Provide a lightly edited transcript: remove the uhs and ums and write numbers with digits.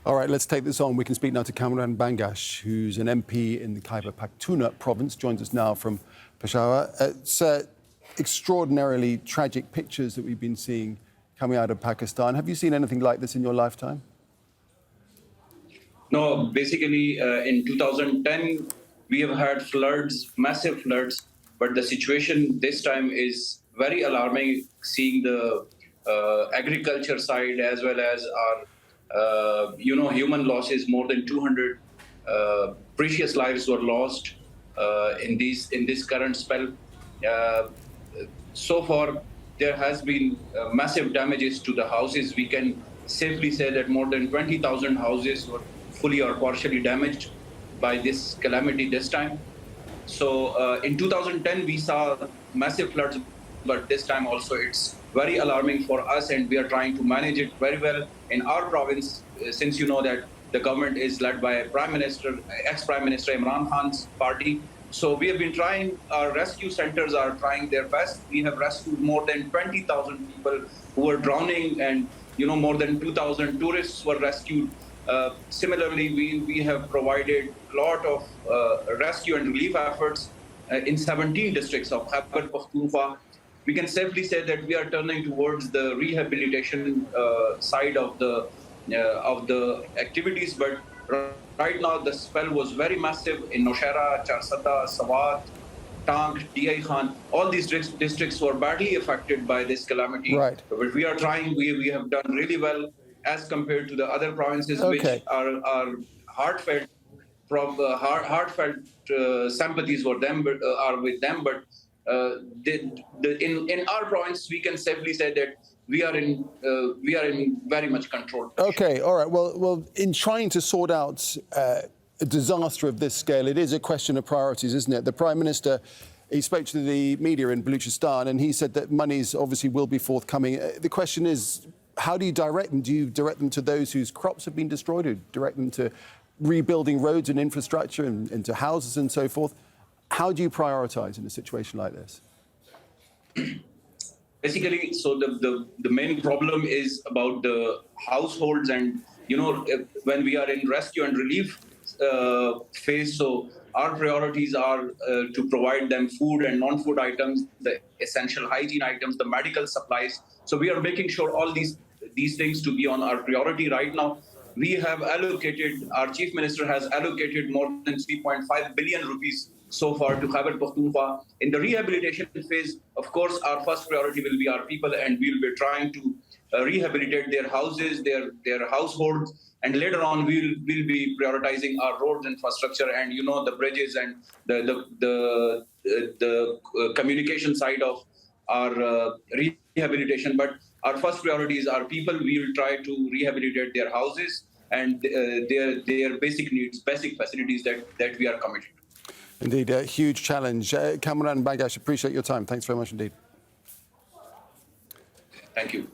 All right, let's take this on. We can speak now to Kamaran Bengsh, who's an MP in the Khaiberpختونخوا province, joins us now from Peshawar. It's extraordinarily tragic pictures that we've been seeing coming out of Pakistan. Have you seen anything like this in your lifetime? No, basically in 2010, we have had floods, massive floods, but the situation this time is very alarming, seeing the agriculture side as well as our human losses. More than 200 precious lives were lost in this current spell. So far, there has been massive damages to the houses. We can safely say that more than 20,000 houses were fully or partially damaged by this calamity this time. So in 2010, we saw massive floods, but this time also it's very alarming for us, and we are trying to manage it very well in our province, since you know that the government is led by Prime Minister, ex-Prime Minister Imran Khan's party. So we have been trying, our rescue centers are trying their best. We have rescued more than 20,000 people who were drowning, and more than 2,000 tourists were rescued. Similarly, we have provided a lot of rescue and relief efforts in 17 districts of Khaiberpختونخوا. We can safely say that we are turning towards the rehabilitation side of the activities, but right now the spell was very massive in Nowshera, Charsata, Sawat, Tank, DI Khan. All these districts were badly affected by this calamity. Right. But we are trying, we have done really well as compared to the other provinces, which are heartfelt sympathies for them, but are with them. But in our province, we can safely say that we are in very much control. Okay, all right. Well, in trying to sort out a disaster of this scale, it is a question of priorities, isn't it? The Prime Minister, he spoke to the media in Baluchistan, and he said that monies obviously will be forthcoming. The question is, how do you direct them? Do you direct them to those whose crops have been destroyed, or direct them to rebuilding roads and infrastructure and into houses and so forth? How do you prioritize in a situation like this? Basically, so the main problem is about the households, and when we are in rescue and relief phase, so our priorities are to provide them food and non-food items, the essential hygiene items, the medical supplies. So we are making sure all these things to be on our priority right now. We have allocated, our Chief Minister has allocated more than 3.5 billion rupees so far to Khaiberpختونخوا. In the rehabilitation phase, of course, our first priority will be our people, and we'll be trying to rehabilitate their houses, their households, and later on we'll be prioritizing our roads infrastructure and the bridges and the communication side of our rehabilitation. But our first priority is our people. We will try to rehabilitate their houses and their basic needs, basic facilities that we are committed to. Indeed, a huge challenge. Kamaran Bengsh, appreciate your time. Thanks very much indeed. Thank you.